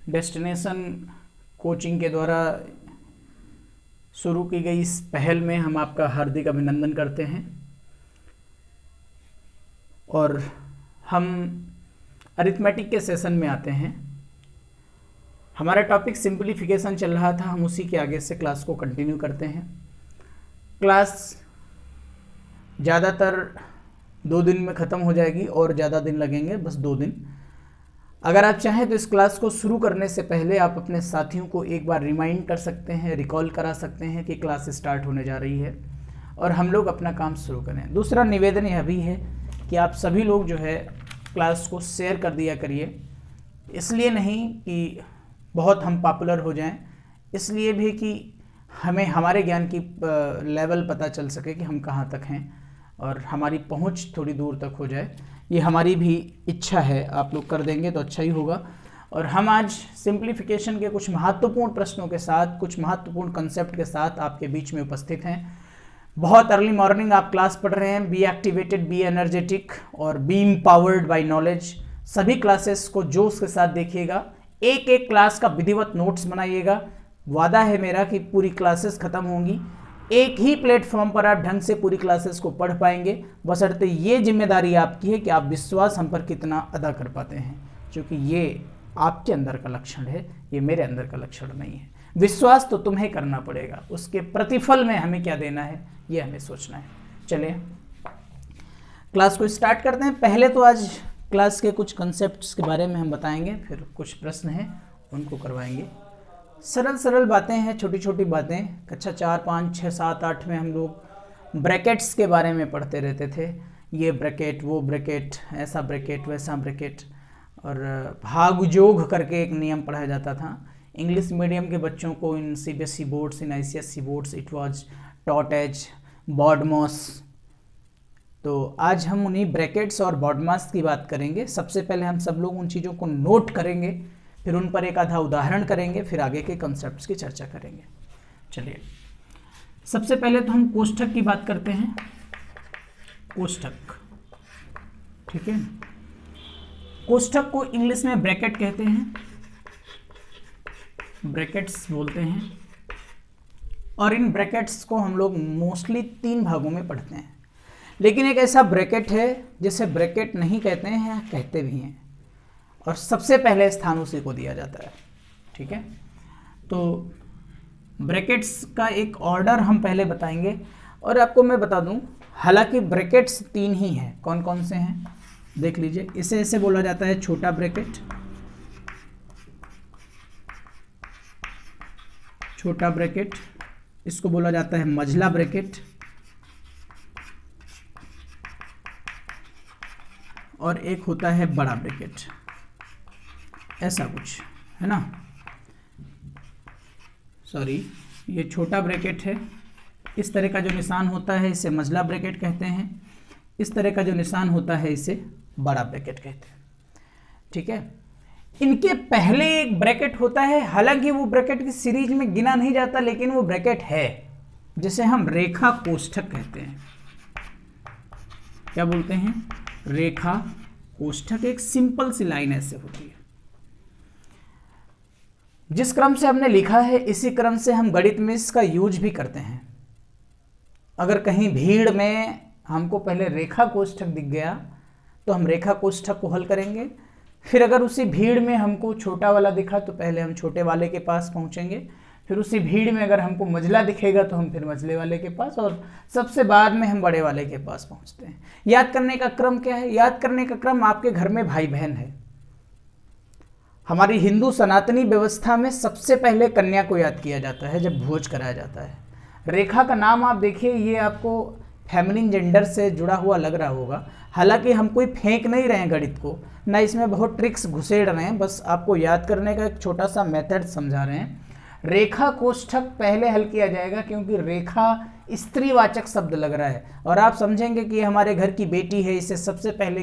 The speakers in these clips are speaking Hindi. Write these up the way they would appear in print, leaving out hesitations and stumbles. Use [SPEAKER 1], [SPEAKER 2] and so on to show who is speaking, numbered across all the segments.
[SPEAKER 1] डेस्टिनेशन कोचिंग के द्वारा शुरू की गई इस पहल में हम आपका हार्दिक अभिनंदन करते हैं। और हम अरिथमेटिक के सेशन में आते हैं। हमारा टॉपिक सिंपलीफिकेशन चल रहा था, हम उसी के आगे से क्लास को कंटिन्यू करते हैं। क्लास ज़्यादातर 2 दिन में ख़त्म हो जाएगी और ज़्यादा दिन लगेंगे, बस 2 दिन। अगर आप चाहें तो इस क्लास को शुरू करने से पहले आप अपने साथियों को एक बार रिमाइंड कर सकते हैं, रिकॉल करा सकते हैं कि क्लास स्टार्ट होने जा रही है और हम लोग अपना काम शुरू करें। दूसरा निवेदन यह भी है कि आप सभी लोग जो है क्लास को शेयर कर दिया करिए, इसलिए नहीं कि बहुत हम पॉपुलर हो जाएं, इसलिए भी कि हमें हमारे ज्ञान की लेवल पता चल सके कि हम कहाँ तक हैं और हमारी पहुँच थोड़ी दूर तक हो जाए। ये हमारी भी इच्छा है, आप लोग कर देंगे तो अच्छा ही होगा। और हम आज सिंप्लीफिकेशन के कुछ महत्वपूर्ण प्रश्नों के साथ, कुछ महत्वपूर्ण कंसेप्ट के साथ आपके बीच में उपस्थित हैं। बहुत अर्ली मॉर्निंग आप क्लास पढ़ रहे हैं। बी एक्टिवेटेड, बी एनर्जेटिक और बी एम्पावर्ड बाय नॉलेज, सभी क्लासेस को जोश के साथ देखिएगा। एक एक क्लास का विधिवत नोट्स बनाइएगा। वादा है मेरा कि पूरी क्लासेस खत्म होंगी, एक ही प्लेटफॉर्म पर आप ढंग से पूरी क्लासेस को पढ़ पाएंगे, बशर्ते ये जिम्मेदारी आपकी है कि आप विश्वास हम पर कितना अदा कर पाते हैं, क्योंकि ये आपके अंदर का लक्षण है, ये मेरे अंदर का लक्षण नहीं है। विश्वास तो तुम्हें करना पड़ेगा, उसके प्रतिफल में हमें क्या देना है ये हमें सोचना है। चलिए क्लास को स्टार्ट करते हैं। पहले तो आज क्लास के कुछ कंसेप्ट्स के बारे में हम बताएंगे, फिर कुछ प्रश्न हैं उनको करवाएंगे। सरल सरल बातें हैं, छोटी छोटी बातें। कक्षा 4, 5, 6, 7, 8 में हम लोग ब्रैकेट्स के बारे में पढ़ते रहते थे। ये ब्रैकेट, वो ब्रैकेट, ऐसा ब्रैकेट, वैसा ब्रैकेट, और भागयोग करके एक नियम पढ़ाया जाता था। इंग्लिश मीडियम के बच्चों को in CBSE boards, in ICSE boards it was taught as BODMAS. तो आज हम उन्हीं ब्रैकेट्स और बॉडमॉस की बात करेंगे। सबसे पहले हम सब लोग उन चीज़ों को नोट करेंगे, फिर उन पर एक आधा उदाहरण करेंगे, फिर आगे के कॉन्सेप्ट्स की चर्चा करेंगे। चलिए सबसे पहले तो हम कोष्ठक की बात करते हैं। कोष्ठक, ठीक है। कोष्ठक को इंग्लिश में ब्रैकेट कहते हैं, ब्रैकेट्स बोलते हैं। और इन ब्रैकेट्स को हम लोग मोस्टली 3 भागों में पढ़ते हैं। लेकिन एक ऐसा ब्रैकेट है जिसे ब्रैकेट नहीं कहते हैं या कहते भी हैं, और सबसे पहले स्थान उसी को दिया जाता है, ठीक है। तो ब्रैकेट्स का एक ऑर्डर हम पहले बताएंगे। और आपको मैं बता दूं, हालांकि ब्रैकेट्स 3 ही हैं। कौन कौन से हैं देख लीजिए। इसे ऐसे बोला जाता है छोटा ब्रैकेट, छोटा ब्रैकेट। इसको बोला जाता है मझला ब्रैकेट, और एक होता है बड़ा ब्रैकेट, ऐसा कुछ है ना। सॉरी, ये छोटा ब्रैकेट है। इस तरह का जो निशान होता है इसे मझला ब्रैकेट कहते हैं। इस तरह का जो निशान होता है इसे बड़ा ब्रैकेट कहते हैं, ठीक है। इनके पहले एक ब्रैकेट होता है, हालांकि वो ब्रैकेट की सीरीज में गिना नहीं जाता, लेकिन वो ब्रैकेट है जिसे हम रेखा कोष्ठक कहते हैं। क्या बोलते हैं? रेखा कोष्ठक। एक सिंपल सी लाइन ऐसे होती है। जिस क्रम से हमने लिखा है इसी क्रम से हम गणित में इसका यूज भी करते हैं। अगर कहीं भीड़ में हमको पहले रेखा कोष्ठक दिख गया तो हम रेखा कोष्ठक को हल करेंगे। फिर अगर उसी भीड़ में हमको छोटा वाला दिखा तो पहले हम छोटे वाले के पास पहुंचेंगे। फिर उसी भीड़ में अगर हमको मझला दिखेगा तो हम फिर मझले वाले के पास, और सबसे बाद में हम बड़े वाले के पास पहुंचते हैं। याद करने का क्रम क्या है? याद करने का क्रम, आपके घर में भाई बहन है। हमारी हिंदू सनातनी व्यवस्था में सबसे पहले कन्या को याद किया जाता है जब भोज कराया जाता है। रेखा का नाम आप देखिए, ये आपको फेमिनिन जेंडर से जुड़ा हुआ लग रहा होगा। हालांकि हम कोई फेंक नहीं रहे हैं गणित को, ना इसमें बहुत ट्रिक्स घुसेड़ रहे हैं, बस आपको याद करने का एक छोटा सा मेथड समझा रहे हैं। रेखा कोष्ठक पहले हल किया जाएगा क्योंकि रेखा स्त्रीवाचक शब्द लग रहा है, और आप समझेंगे कि हमारे घर की बेटी है, इसे सबसे पहले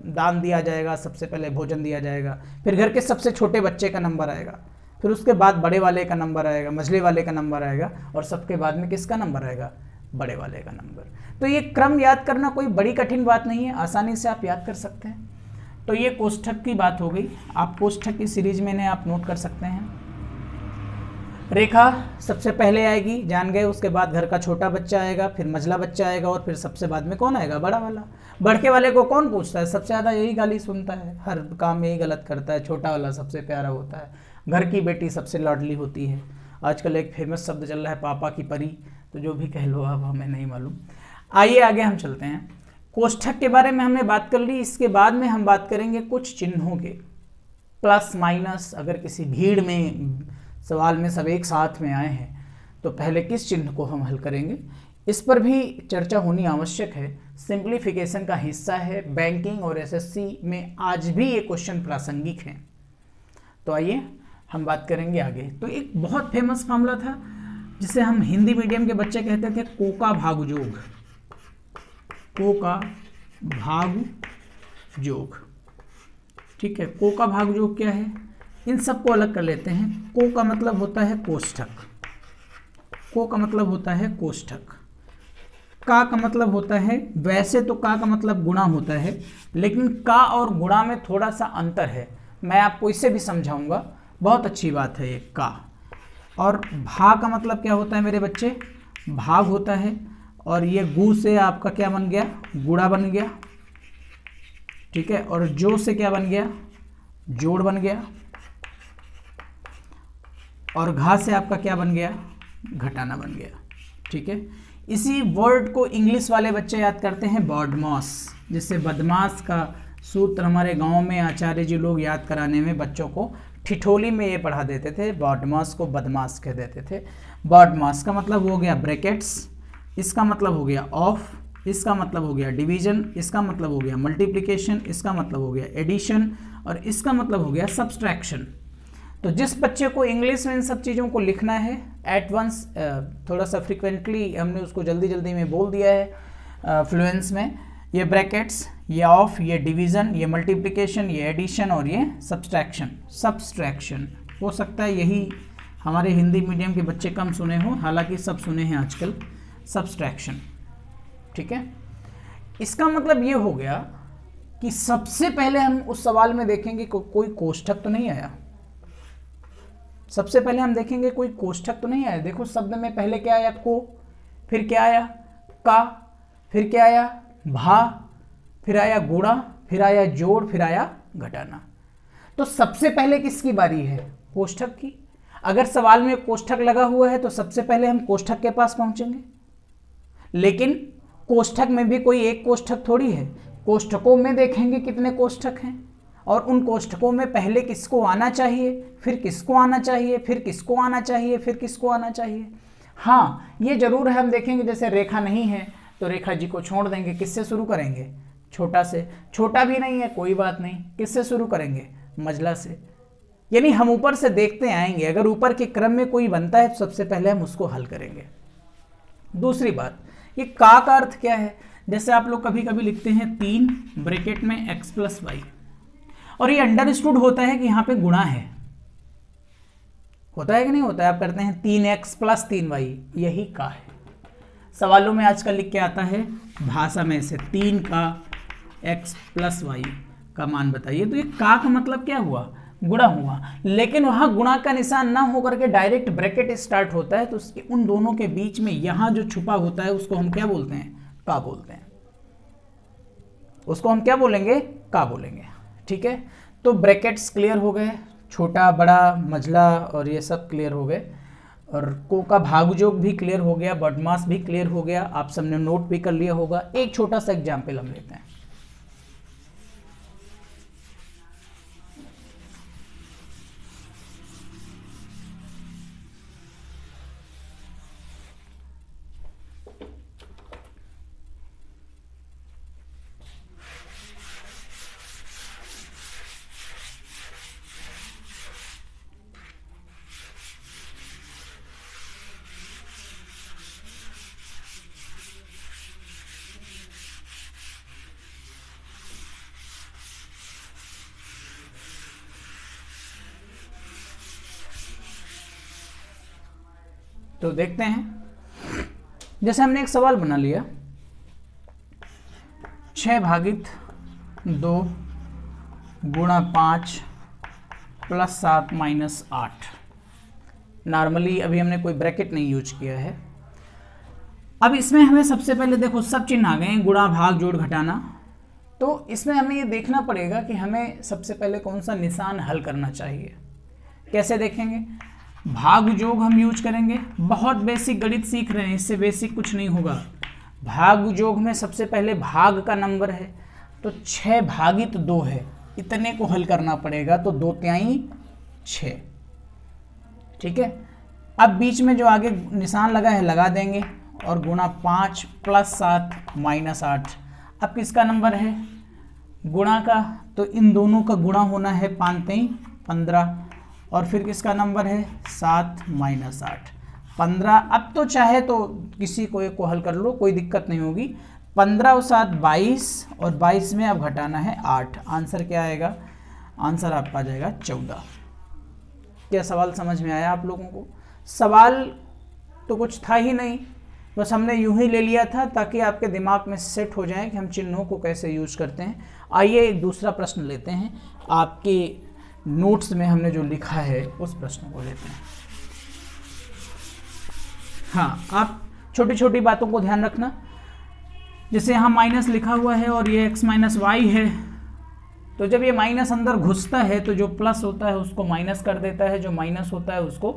[SPEAKER 1] दान दिया जाएगा, सबसे पहले भोजन दिया जाएगा, फिर घर के सबसे छोटे बच्चे का नंबर आएगा, फिर उसके बाद बड़े वाले का नंबर आएगा, मझले वाले का नंबर आएगा, और सबके बाद में किसका नंबर आएगा? बड़े वाले का नंबर। तो ये क्रम याद करना कोई बड़ी कठिन बात नहीं है, आसानी से आप याद कर सकते हैं। तो ये कोष्ठक की बात हो गई। आप कोष्ठक की सीरीज में ने आप नोट कर सकते हैं। रेखा सबसे पहले आएगी, जान गए। उसके बाद घर का छोटा बच्चा आएगा, फिर मझला बच्चा आएगा, और फिर सबसे बाद में कौन आएगा? बड़ा वाला। बड़के वाले को कौन पूछता है? सबसे ज़्यादा यही गाली सुनता है, हर काम में यही गलत करता है। छोटा वाला सबसे प्यारा होता है, घर की बेटी सबसे लाडली होती है। आजकल एक फेमस शब्द चल रहा है, पापा की परी, तो जो भी कह लो, अब हमें नहीं मालूम। आइए आगे हम चलते हैं। कोष्ठक के बारे में हमने बात कर ली। इसके बाद में हम बात करेंगे कुछ चिन्हों के, प्लस माइनस। अगर किसी भीड़ में सवाल में सब एक साथ में आए हैं तो पहले किस चिन्ह को हम हल करेंगे, इस पर भी चर्चा होनी आवश्यक है। सिंप्लीफिकेशन का हिस्सा है। बैंकिंग और एसएससी में आज भी ये क्वेश्चन प्रासंगिक हैं। तो आइए हम बात करेंगे आगे। तो एक बहुत फेमस मामला था जिसे हम हिंदी मीडियम के बच्चे कहते थे को का भागयोग। को का भागयोग, ठीक है। को का भागयोग क्या है, इन सबको अलग कर लेते हैं। को का मतलब होता है कोष्ठक, को का मतलब होता है कोष्ठक। का का मतलब होता है, वैसे तो का का मतलब गुणा होता है, लेकिन का और गुणा में थोड़ा सा अंतर है। मैं आपको इसे भी समझाऊंगा, बहुत अच्छी बात है ये का। और भा का मतलब क्या होता है मेरे बच्चे? भाग होता है। और ये गु से आपका क्या बन गया? गुणा बन गया, ठीक है। और जो से क्या बन गया? जोड़ बन गया। और घा से आपका क्या बन गया? घटाना बन गया, ठीक है। इसी वर्ड को इंग्लिश वाले बच्चे याद करते हैं बॉडमास, जिससे बदमाश का सूत्र हमारे गांव में आचार्य जी लोग याद कराने में बच्चों को ठिठोली में ये पढ़ा देते थे। बॉडमास को बदमाश कह देते थे। बॉडमास का मतलब हो गया ब्रैकेट्स, इसका मतलब हो गया ऑफ, इसका मतलब हो गया डिवीजन, इसका मतलब हो गया मल्टीप्लिकेशन, इसका मतलब हो गया एडिशन, और इसका मतलब हो गया सब्सट्रैक्शन। तो जिस बच्चे को इंग्लिश में इन सब चीज़ों को लिखना है एट वंस, थोड़ा सा फ्रिक्वेंटली हमने उसको जल्दी जल्दी में बोल दिया है फ्लुएंस में, ये ब्रैकेट्स, ये ऑफ, ये डिवीज़न, ये मल्टीप्लिकेशन, ये एडिशन और ये सब्सट्रैक्शन हो सकता है यही हमारे हिंदी मीडियम के बच्चे कम सुने हो, हालांकि सब सुने हैं आजकल सब्सट्रैक्शन, ठीक है। इसका मतलब ये हो गया कि सबसे पहले हम उस सवाल में देखेंगे कोई कोष्ठक तो नहीं आया। सबसे पहले हम देखेंगे कोई कोष्ठक तो नहीं आया। देखो शब्द में पहले क्या आया? को, फिर क्या आया? का, फिर क्या आया? भा, फिर आया गुणा, फिर आया जोड़, फिर आया घटाना। तो सबसे पहले किसकी बारी है? कोष्ठक की। अगर सवाल में कोष्ठक लगा हुआ है तो सबसे पहले हम कोष्ठक के पास पहुंचेंगे। लेकिन कोष्ठक में भी कोई एक कोष्ठक थोड़ी है, कोष्ठकों में देखेंगे कितने कोष्ठक हैं, और उन कोष्ठकों में पहले किसको आना चाहिए, फिर किसको आना चाहिए, फिर किसको आना चाहिए, फिर किसको आना चाहिए। हाँ, ये जरूर है, हम देखेंगे जैसे रेखा नहीं है तो रेखा जी को छोड़ देंगे। किससे शुरू करेंगे? छोटा से। छोटा भी नहीं है, कोई बात नहीं, किससे शुरू करेंगे? मझला से। यानी हम ऊपर से देखते आएंगे, अगर ऊपर के क्रम में कोई बनता है तो सबसे पहले हम उसको हल करेंगे। दूसरी बात, ये का अर्थ क्या है? जैसे आप लोग कभी कभी लिखते हैं 3 ब्रैकेट में x प्लस वाई, और ये अंडरस्टूड होता है कि यहाँ पे गुणा है। होता है कि नहीं होता है? आप करते हैं 3x प्लस 3y, यही का है। सवालों में आजकल लिख के आता है भाषा में से 3 का x प्लस वाई का मान बताइए। तो ये का मतलब क्या हुआ? गुणा हुआ। लेकिन वहां गुणा का निशान ना होकर के डायरेक्ट ब्रैकेट स्टार्ट होता है, तो उसके उन दोनों के बीच में यहां जो छुपा होता है उसको हम क्या बोलते हैं? का बोलते हैं। उसको हम क्या बोलेंगे? का बोलेंगे, ठीक है। तो ब्रैकेट्स क्लियर हो गए, छोटा बड़ा मझला और ये सब क्लियर हो गए, और को का भागयोग भी क्लियर हो गया, बॉडमास भी क्लियर हो गया। आप सबने नोट भी कर लिया होगा। एक छोटा सा एग्जाम्पल हम लेते हैं। तो देखते हैं, जैसे हमने एक सवाल बना लिया, 6 भागित 2 गुणा 5 प्लस 7 माइनस 8। नॉर्मली अभी हमने कोई ब्रैकेट नहीं यूज किया है। अब इसमें हमें सबसे पहले देखो सब चिन्ह आ गए हैं, गुणा भाग जोड़ घटाना। तो इसमें हमें ये देखना पड़ेगा कि हमें सबसे पहले कौन सा निशान हल करना चाहिए। कैसे देखेंगे? भाग योग हम यूज करेंगे। बहुत बेसिक गणित सीख रहे हैं, इससे बेसिक कुछ नहीं होगा। भाग योग में सबसे पहले भाग का नंबर है, तो 6 भागित 2 है, इतने को हल करना पड़ेगा। तो 2 तिहाई 6, ठीक है। अब बीच में जो आगे निशान लगा है लगा देंगे और गुणा 5 प्लस 7 माइनस 8। अब किसका नंबर है? गुणा का, तो इन दोनों का गुणा होना है 5 तिहाई 15, और फिर किसका नंबर है? 7 माइनस 8 15। अब तो चाहे तो किसी को एक को हल कर लो, कोई दिक्कत नहीं होगी। 15 और 7 22, और 22 में अब घटाना है 8। आंसर क्या आएगा? आंसर आपका आ जाएगा 14। क्या सवाल समझ में आया आप लोगों को? सवाल तो कुछ था ही नहीं, बस हमने यूं ही ले लिया था ताकि आपके दिमाग में सेट हो जाए कि हम चिन्हों को कैसे यूज करते हैं। आइए एक दूसरा प्रश्न लेते हैं। आपके नोट्स में हमने जो लिखा है उस प्रश्न को लेते हैं। हाँ, आप छोटी छोटी बातों को ध्यान रखना। जैसे यहाँ माइनस लिखा हुआ है और ये x माइनस वाई है, तो जब ये माइनस अंदर घुसता है तो जो प्लस होता है उसको माइनस कर देता है, जो माइनस होता है उसको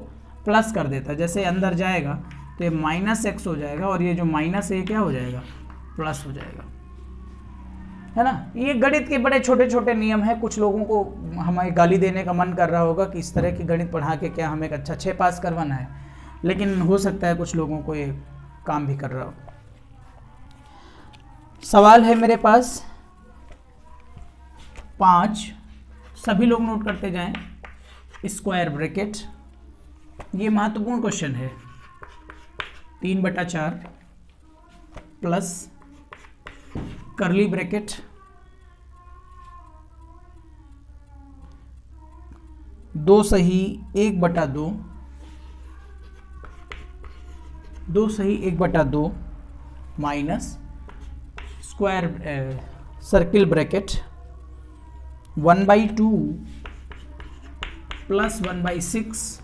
[SPEAKER 1] प्लस कर देता है। जैसे अंदर जाएगा तो ये माइनस एक्स हो जाएगा और ये जो माइनस है क्या हो जाएगा? प्लस हो जाएगा, है ना। ये गणित के बड़े छोटे छोटे नियम है। कुछ लोगों को हमें गाली देने का मन कर रहा होगा कि इस तरह की गणित पढ़ा के क्या हमें अच्छा 6 पास करवाना है, लेकिन हो सकता है कुछ लोगों को ये काम भी कर रहा हो। सवाल है मेरे पास 5, सभी लोग नोट करते जाएं। स्क्वायर ब्रैकेट, ये महत्वपूर्ण क्वेश्चन है। 3/4 प्लस कर्ली ब्रैकेट 2 सही 1/2, 2 सही 1/2 minus square circle bracket 1/2 plus 1/6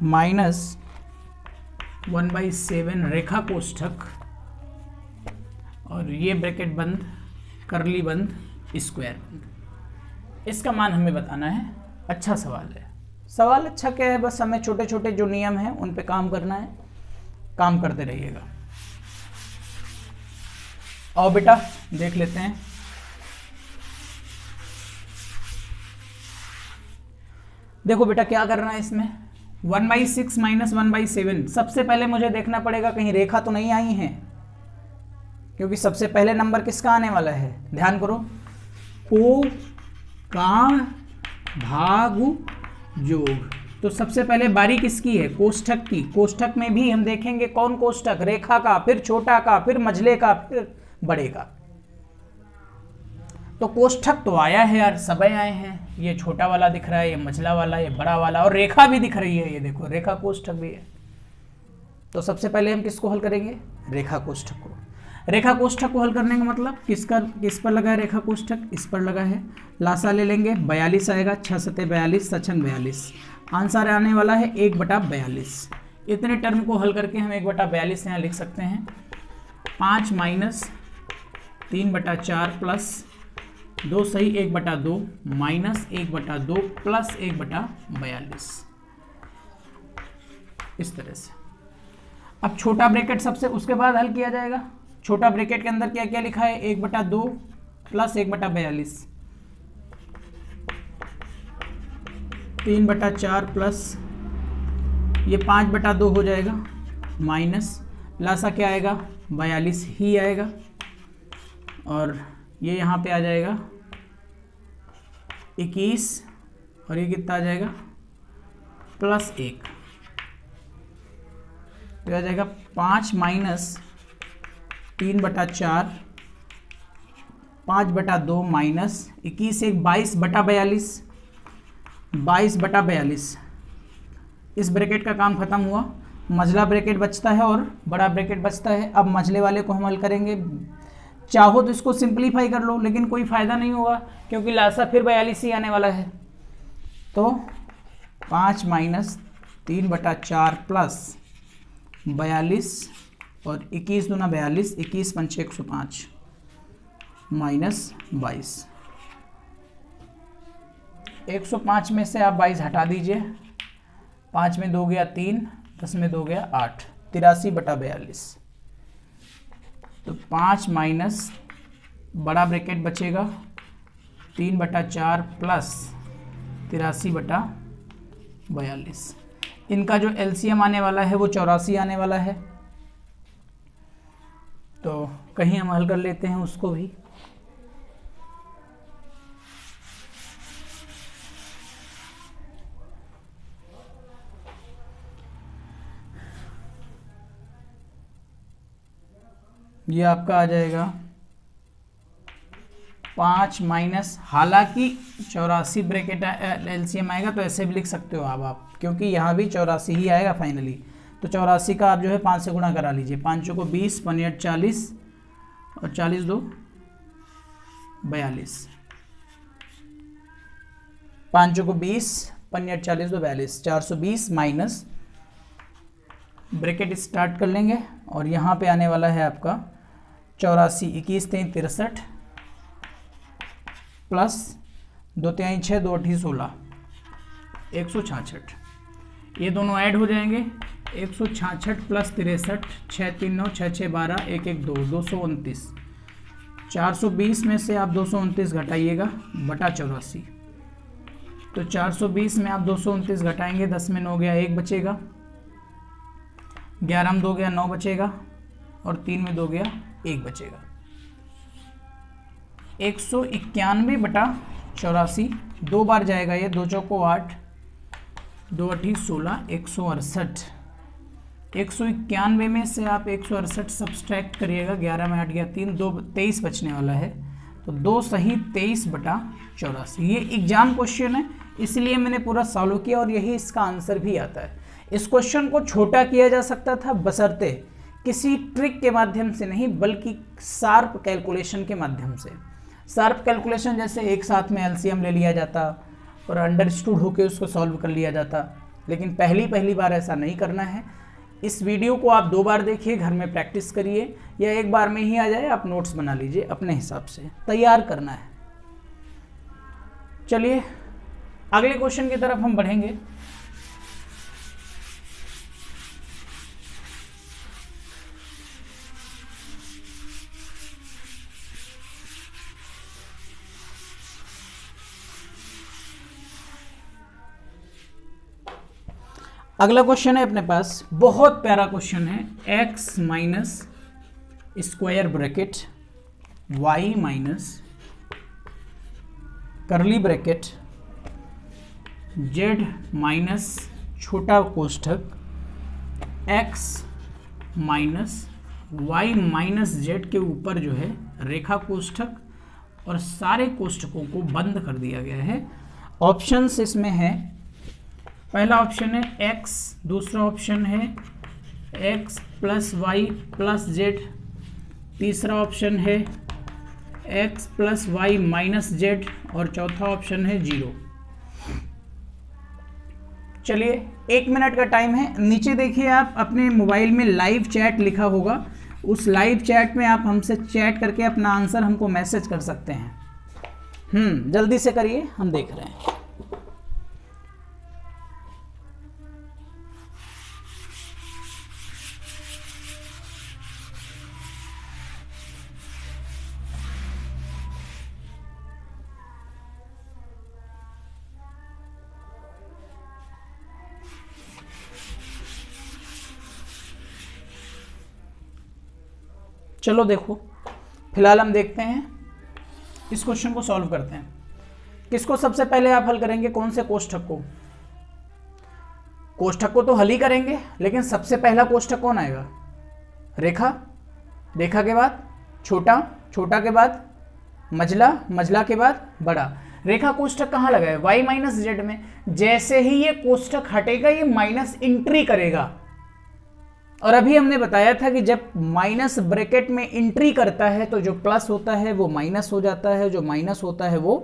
[SPEAKER 1] minus 1/7 रेखा कोष्ठक, और ये ब्रैकेट बंद, कर्ली बंद, स्क्वायर बंद। इसका मान हमें बताना है। अच्छा सवाल है। सवाल अच्छा क्या है, बस हमें छोटे छोटे जो नियम हैं उन पे काम करना है। काम करते रहिएगा। आओ बेटा देख लेते हैं। देखो बेटा क्या करना है इसमें। 1/6 माइनस 1/7। सबसे पहले मुझे देखना पड़ेगा कहीं रेखा तो नहीं आई है, क्योंकि सबसे पहले नंबर किसका आने वाला है? ध्यान करो, को का भाग योग। तो सबसे पहले बारी किसकी है? कोष्ठक की। कोष्ठक में भी हम देखेंगे कौन कोष्ठक? रेखा का, फिर छोटा का, फिर मझले का, फिर बड़े का। तो कोष्ठक तो आया है यार, सब आए हैं। ये छोटा वाला दिख रहा है, ये मझला वाला, ये बड़ा वाला, और रेखा भी दिख रही है। ये देखो रेखा कोष्ठक भी है। तो सबसे पहले हम किसको हल करेंगे? रेखा कोष्ठक को। रेखा कोष्ठक को हल करने का मतलब किस पर लगा है? रेखा कोष्ठक इस पर लगा है। लासा ले लेंगे, 42 आएगा। 6 सते 42, 6 छंग 42। आंसर आने वाला है 1/42। इतने टर्म को हल करके हम 1/42 यहाँ लिख सकते हैं। 5 माइनस 3/4 प्लस 2 सही 1/2 माइनस 1/2 प्लस 1/42, इस तरह से। अब छोटा ब्रैकेट सबसे उसके बाद हल किया जाएगा। छोटा ब्रैकेट के अंदर क्या क्या लिखा है? 1/2 प्लस 1/42, 3/4 प्लस ये 5/2 हो जाएगा माइनस लासा क्या आएगा? 42 ही आएगा, और ये यहाँ पे आ जाएगा 21, और ये कितना आ जाएगा? प्लस 1। तो आ जाएगा 5 माइनस 3/4, 5/2 माइनस 21 1 22/42, 22/42। इस ब्रैकेट का काम खत्म हुआ। मझला ब्रैकेट बचता है और बड़ा ब्रैकेट बचता है। अब मझले वाले को हम हल करेंगे। चाहो तो इसको सिंप्लीफाई कर लो, लेकिन कोई फ़ायदा नहीं होगा क्योंकि लासा फिर 42 ही आने वाला है। तो 5 माइनस 3/4 प्लस 42 और 21 दूना 42, 21 पंचे 105 माइनस 22। 105 में से आप 22 हटा दीजिए, 5 में 2 गया 3, 10 में 2 गया 8, 83/42। तो 5 माइनस बड़ा ब्रैकेट बचेगा 3/4 प्लस 83/42। इनका जो एलसीएम आने वाला है वो 84 आने वाला है। तो कहीं हम हल कर लेते हैं उसको भी। ये आपका आ जाएगा 5 माइनस, हालांकि 84 ब्रैकेट एलसीएम आएगा तो ऐसे भी लिख सकते हो आप, क्योंकि यहाँ भी 84 ही आएगा फाइनली। तो 84 का आप जो है 5 से गुणा करा लीजिए, 5 को 20, 5 40 और 40 2 42, 5 को 20, 5 40 2 42, 420 माइनस ब्रैकेट स्टार्ट कर लेंगे और यहाँ पे आने वाला है आपका 84, 21 3 63 प्लस 2 3 6 2 8 16, 166। ये दोनों ऐड हो जाएंगे, 166 प्लस 63, 6 3 9 6 6 12 1 1 2 229। 420 में से आप 229 घटाइएगा बटा 84। तो 420 में आप 229 घटाएंगे, 10 में 9 गया 1 बचेगा, 11 में 2 गया 9 बचेगा और 3 में 2 गया 1 बचेगा। 191/84, 2 बार जाएगा ये, 2 चौको 8, 2 8 16, 168। 191 में से आप 168 सब्सट्रैक्ट करिएगा, 11 में 8 गया 3, 2 23 बचने वाला है। तो 2 सही 23/84। ये एग्जाम क्वेश्चन है इसलिए मैंने पूरा सॉल्व किया और यही इसका आंसर भी आता है। इस क्वेश्चन को छोटा किया जा सकता था बशर्ते किसी ट्रिक के माध्यम से नहीं, बल्कि शार्प कैलकुलेशन के माध्यम से। शार्प कैलकुलेशन जैसे एक साथ में एलसीएम ले लिया जाता और अंडरस्टूड होकर उसको सॉल्व कर लिया जाता, लेकिन पहली बार ऐसा नहीं करना है। इस वीडियो को आप 2 बार देखिए, घर में प्रैक्टिस करिए, या एक बार में ही आ जाए आप नोट्स बना लीजिए, अपने हिसाब से तैयार करना है। चलिए अगले क्वेश्चन की तरफ हम बढ़ेंगे। अगला क्वेश्चन है अपने पास, बहुत प्यारा क्वेश्चन है। x minus square bracket y minus curly bracket z minus छोटा कोष्ठक x minus y minus z के ऊपर जो है रेखा कोष्ठक और सारे कोष्ठकों को बंद कर दिया गया है। ऑप्शंस इसमें है, पहला ऑप्शन है x, दूसरा ऑप्शन है x plus y plus z, तीसरा ऑप्शन है x plus y minus z और चौथा ऑप्शन है 0। चलिए 1 मिनट का टाइम है। नीचे देखिए आप अपने मोबाइल में लाइव चैट लिखा होगा, उस लाइव चैट में आप हमसे चैट करके अपना आंसर हमको मैसेज कर सकते हैं। जल्दी से करिए, हम देख रहे हैं। चलो देखो, फिलहाल हम देखते हैं, इस क्वेश्चन को सॉल्व करते हैं। किसको सबसे पहले आप हल करेंगे, कौन से कोष्ठक को? कोष्ठक को तो हल ही करेंगे, लेकिन सबसे पहला कोष्ठक कौन आएगा? रेखा, रेखा के बाद छोटा, छोटा के बाद मझला, मझला के बाद बड़ा। रेखा कोष्ठक कहाँ लगा है? y माइनस जेड में। जैसे ही ये कोष्ठक हटेगा ये माइनस एंट्री करेगा, और अभी हमने बताया था कि जब माइनस ब्रैकेट में एंट्री करता है तो जो प्लस होता है वो माइनस हो जाता है, जो माइनस होता है वो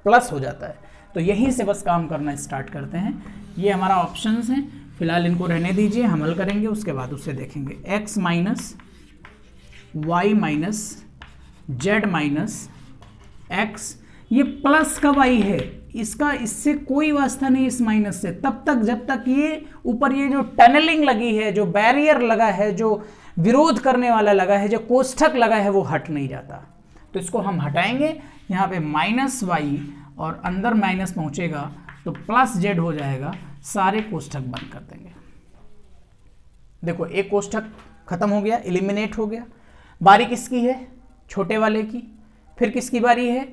[SPEAKER 1] प्लस हो जाता है। तो यहीं से बस काम करना स्टार्ट करते हैं। ये हमारा ऑप्शंस हैं, फिलहाल इनको रहने दीजिए, हम हल करेंगे उसके बाद उसे देखेंगे। x minus y minus z minus x, ये प्लस का y है, इसका इससे कोई वास्ता नहीं इस माइनस से, तब तक जब तक ये ऊपर ये जो टनलिंग लगी है, जो बैरियर लगा है, जो विरोध करने वाला लगा है, जो कोष्ठक लगा है, वो हट नहीं जाता। तो इसको हम हटाएंगे, यहाँ पे माइनस वाई और अंदर माइनस पहुंचेगा तो प्लस जेड हो जाएगा, सारे कोष्ठक बंद कर देंगे। देखो एक कोष्ठक खत्म हो गया, एलिमिनेट हो गया। बारी किसकी है? छोटे वाले की। फिर किसकी बारी है?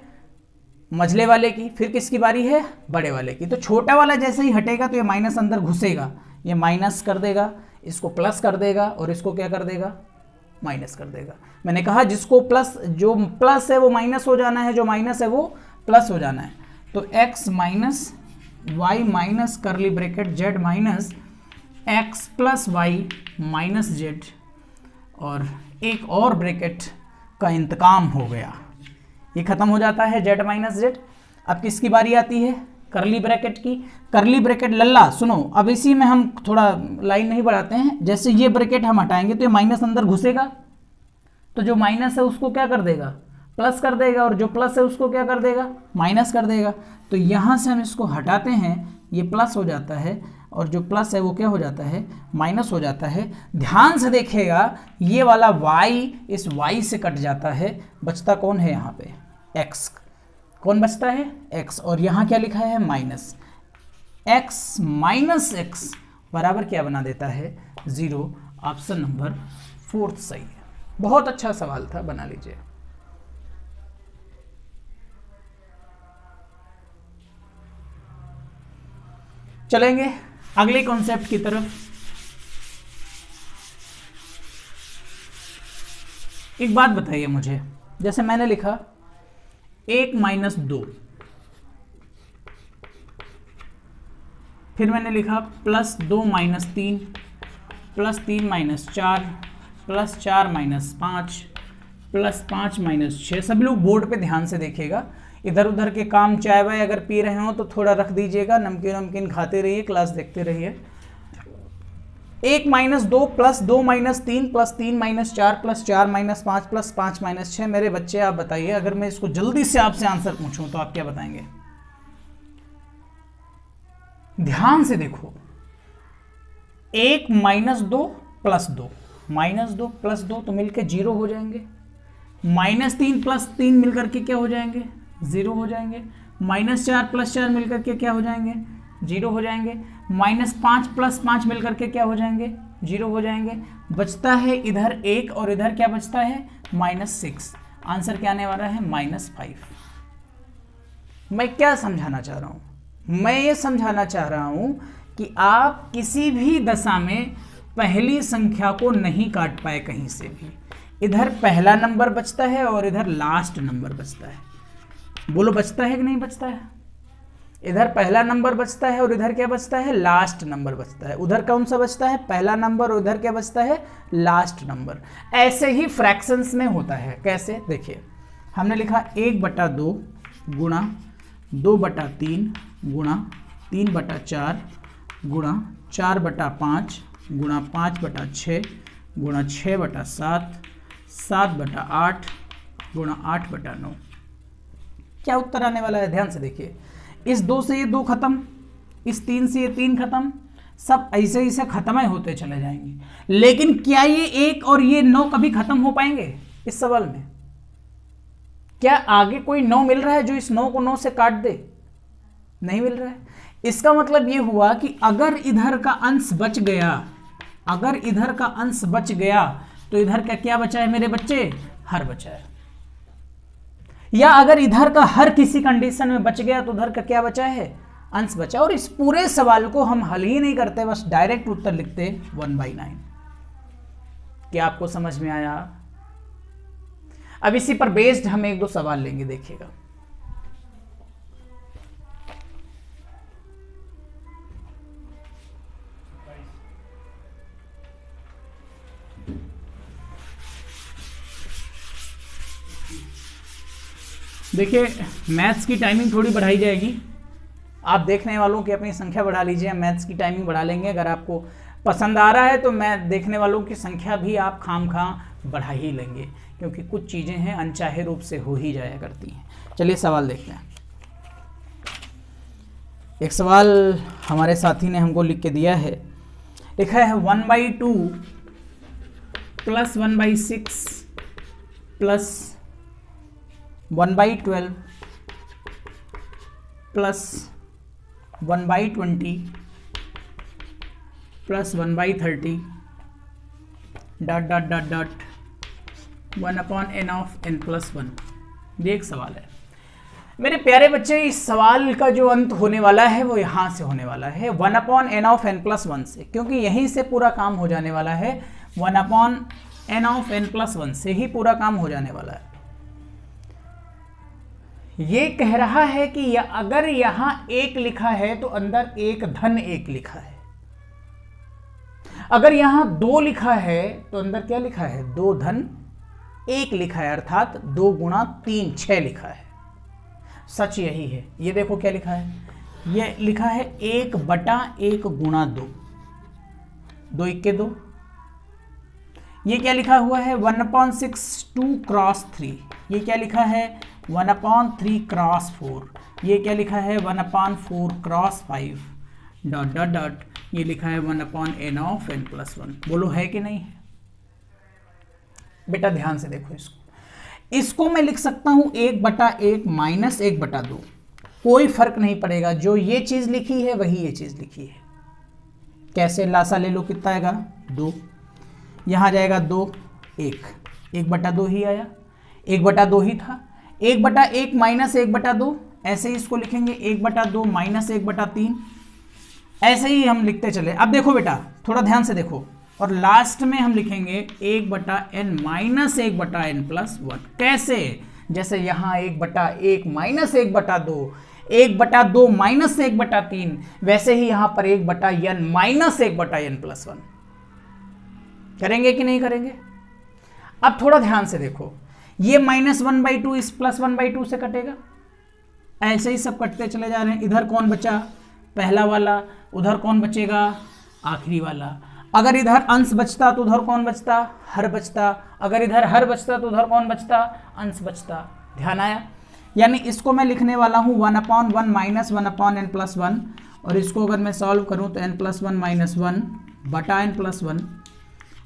[SPEAKER 1] मझले वाले की। फिर किसकी बारी है? बड़े वाले की। तो छोटा वाला जैसे ही हटेगा तो ये माइनस अंदर घुसेगा, ये माइनस कर देगा, इसको प्लस कर देगा और इसको क्या कर देगा? माइनस कर देगा। मैंने कहा जिसको प्लस, जो प्लस है वो माइनस हो जाना है, जो माइनस है वो प्लस हो जाना है। तो x minus y minus curly bracket z minus x plus y minus z, और एक और ब्रैकेट का इंतकाम हो गया, ये खत्म हो जाता है जेड माइनस जेड। अब किसकी बारी आती है? करली ब्रैकेट की। करली ब्रैकेट लल्ला सुनो, अब इसी में हम थोड़ा लाइन नहीं बढ़ाते हैं। जैसे ये ब्रैकेट हम हटाएंगे तो ये माइनस अंदर घुसेगा, तो जो माइनस है उसको क्या कर देगा? प्लस कर देगा, और जो प्लस है उसको क्या कर देगा? माइनस कर देगा। तो यहाँ से हम इसको हटाते हैं, ये प्लस हो जाता है, और जो प्लस है वो क्या हो जाता है? माइनस हो जाता है। ध्यान से देखिएगा, ये वाला y इस y से कट जाता है, बचता कौन है यहाँ पे? x। कौन बचता है? x। और यहाँ क्या लिखा है? माइनस x माइनस एक्स बराबर क्या बना देता है? 0। ऑप्शन नंबर 4 सही है। बहुत अच्छा सवाल था, बना लीजिए। चलेंगे अगले कॉन्सेप्ट की तरफ। एक बात बताइए मुझे, जैसे मैंने लिखा 1 माइनस 2, फिर मैंने लिखा plus 2 minus 3, plus 3 minus 4, plus 4 minus 5, plus 5 minus 6। सब लोग बोर्ड पे ध्यान से देखिएगा, इधर उधर के काम, चाय वाय अगर पी रहे हो तो थोड़ा रख दीजिएगा, नमकीन नमकीन खाते रहिए, क्लास देखते रहिए। 1 minus 2 plus 2 minus 3 plus 3 minus 4 plus 4 minus 5 plus 5 minus 6। मेरे बच्चे आप बताइए, अगर मैं इसको जल्दी से आपसे आंसर पूछूं तो आप क्या बताएंगे? ध्यान से देखो, 1 माइनस 2 प्लस 2, माइनस 2 प्लस 2 तो मिलकर 0 हो जाएंगे। माइनस 3 प्लस 3 मिलकर के क्या हो जाएंगे? 0 हो जाएंगे। माइनस 4 प्लस 4 मिलकर के क्या हो जाएंगे? 0 हो जाएंगे। माइनस 5 प्लस 5 मिलकर के क्या हो जाएंगे? 0 हो जाएंगे। बचता है इधर 1 और इधर क्या बचता है? माइनस 6। आंसर क्या आने वाला है? माइनस 5। मैं क्या समझाना चाह रहा हूं? मैं ये समझाना चाह रहा हूं कि आप किसी भी दशा में पहली संख्या को नहीं काट पाए कहीं से भी। इधर पहला नंबर बचता है और इधर लास्ट नंबर बचता है। बोलो बचता है कि नहीं बचता है? इधर पहला नंबर बचता है और इधर क्या बचता है? लास्ट नंबर बचता है। उधर कौन सा बचता है? पहला नंबर, और उधर क्या बचता है? Last number. ऐसे ही फ्रैक्शंस में होता है। कैसे? देखिए, हमने लिखा 1/2 गुणा 2/3 गुणा 3/4 गुणा 4/5 गुणा 5/6 गुणा 6/7 7/8 गुणा 8/9। क्या उत्तर आने वाला है? ध्यान से देखिए, इस 2 से ये 2 खत्म, इस 3 से ये 3 खत्म, सब ऐसे ही से खत्म ही होते चले जाएंगे। लेकिन क्या ये 1 और ये 9 कभी खत्म हो पाएंगे? इस सवाल में क्या आगे कोई 9 मिल रहा है जो इस 9 को 9 से काट दे? नहीं मिल रहा है। इसका मतलब ये हुआ कि अगर इधर का अंश बच गया, अगर इधर का अंश बच गया तो इधर का क्या बचा है मेरे बच्चे? हर बचा है। या अगर इधर का हर किसी कंडीशन में बच गया तो उधर का क्या बचा है? अंश बचा। और इस पूरे सवाल को हम हल ही नहीं करते, बस डायरेक्ट उत्तर लिखते 1/9। क्या आपको समझ में आया? अब इसी पर बेस्ड हम 1-2 सवाल लेंगे, देखिएगा। देखिए मैथ्स की टाइमिंग थोड़ी बढ़ाई जाएगी, आप देखने वालों की अपनी संख्या बढ़ा लीजिए, मैथ्स की टाइमिंग बढ़ा लेंगे। अगर आपको पसंद आ रहा है तो मैं देखने वालों की संख्या भी आप खामखा बढ़ा ही लेंगे, क्योंकि कुछ चीज़ें हैं अनचाहे रूप से हो ही जाया करती हैं। चलिए सवाल देखते हैं। एक सवाल हमारे साथी ने हमको लिख के दिया है, लिखा है 1/2 plus 1/6 plus 1/12 plus 1/20 plus 1/30 dot dot dot dot 1/n of n plus 1। ये एक सवाल है मेरे प्यारे बच्चे। इस सवाल का जो अंत होने वाला है वो यहाँ से होने वाला है 1/n ऑफ n प्लस 1 से, क्योंकि यहीं से पूरा काम हो जाने वाला है। 1/n ऑफ n प्लस 1 से ही पूरा काम हो जाने वाला है। ये कह रहा है कि अगर यहाँ 1 लिखा है तो अंदर 1 धन 1 लिखा है। अगर यहाँ 2 लिखा है तो अंदर क्या लिखा है, 2 धन 1 लिखा है, अर्थात 2 गुणा 3 6 लिखा है। सच यही है। ये देखो क्या लिखा है, ये लिखा है 1/1 गुणा 2, 2 1 के 2। ये क्या लिखा हुआ है 1/6 2 क्रॉस 3। ये क्या लिखा है 1/3 क्रॉस 4। ये क्या लिखा है 1/4 क्रॉस 5 डॉट डॉट डॉट। ये लिखा है 1/n ऑफ n प्लस 1। बोलो है कि नहीं है? बेटा ध्यान से देखो इसको मैं लिख सकता हूं 1/1 माइनस 1/2। कोई फर्क नहीं पड़ेगा, जो ये चीज लिखी है वही ये चीज लिखी है। कैसे? लासा ले लो, कितना आएगा 2, यहां जाएगा 2 1, 1/2 ही आया, 1/2 ही था। 1/1 माइनस 1/2, ऐसे ही इसको लिखेंगे 1/2 माइनस 1/3, ऐसे ही हम लिखते चले। अब देखो बेटा थोड़ा ध्यान से देखो, और लास्ट में हम लिखेंगे 1/n माइनस 1/n प्लस 1। कैसे? जैसे यहाँ 1/1 माइनस 1/2, 1/2 माइनस 1/3, वैसे ही यहाँ पर 1/n माइनस 1/n प्लस 1। करेंगे कि नहीं करेंगे? अब थोड़ा ध्यान से देखो, ये -1/2 इस +1/2 से कटेगा, ऐसे ही सब कटते चले जा रहे हैं। इधर कौन बचा? पहला वाला। उधर कौन बचेगा? आखिरी वाला। अगर इधर अंश बचता तो उधर कौन बचता? हर बचता। अगर इधर हर बचता तो उधर कौन बचता? अंश बचता। ध्यान आया? यानी इसको मैं लिखने वाला हूँ 1/1 माइनस 1/n प्लस 1, और इसको अगर मैं सॉल्व करूँ तो n प्लस 1 माइनस 1 बटा n प्लस 1,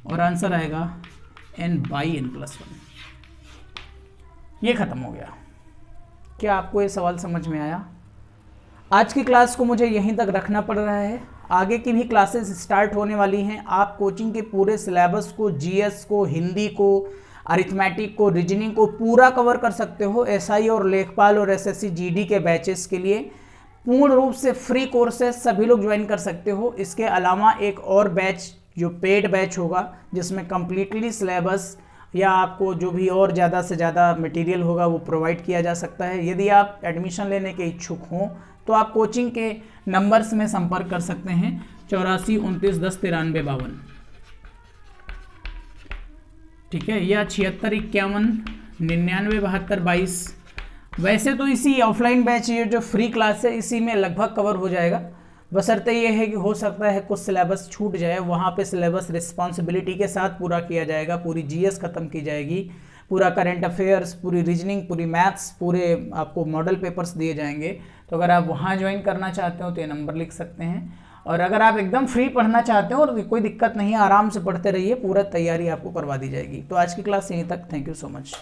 [SPEAKER 1] और आंसर आएगा n/n प्लस 1। ये खत्म हो गया। क्या आपको ये सवाल समझ में आया? आज की क्लास को मुझे यहीं तक रखना पड़ रहा है। आगे की भी क्लासेस स्टार्ट होने वाली हैं। आप कोचिंग के पूरे सिलेबस को, जीएस को, हिंदी को, अरिथमेटिक को, रीजनिंग को पूरा कवर कर सकते हो। एसआई और लेखपाल और एसएससी जीडी के बैचेस के लिए पूर्ण रूप से फ्री कोर्सेज सभी लोग ज्वाइन कर सकते हो। इसके अलावा एक और बैच जो पेड बैच होगा, जिसमें कम्प्लीटली सिलेबस या आपको जो भी और ज़्यादा से ज़्यादा मटेरियल होगा वो प्रोवाइड किया जा सकता है। यदि आप एडमिशन लेने के इच्छुक हों तो आप कोचिंग के नंबर्स में संपर्क कर सकते हैं 84 29 10 93 52, ठीक है, या 76 51 99 72 22। वैसे तो इसी ऑफलाइन बैच, ये जो फ्री क्लास है, इसी में लगभग कवर हो जाएगा। बशर्ते ये है कि हो सकता है कुछ सिलेबस छूट जाए, वहाँ पे सिलेबस रिस्पॉन्सिबिलिटी के साथ पूरा किया जाएगा। पूरी जीएस ख़त्म की जाएगी, पूरा करंट अफेयर्स, पूरी रीजनिंग, पूरी मैथ्स, पूरे आपको मॉडल पेपर्स दिए जाएंगे। तो अगर आप वहाँ ज्वाइन करना चाहते हो तो ये नंबर लिख सकते हैं। और अगर आप एकदम फ्री पढ़ना चाहते हो तो कोई दिक्कत नहीं है, आराम से पढ़ते रहिए, पूरा तैयारी आपको करवा दी जाएगी। तो आज की क्लास यहीं तक। Thank you so much.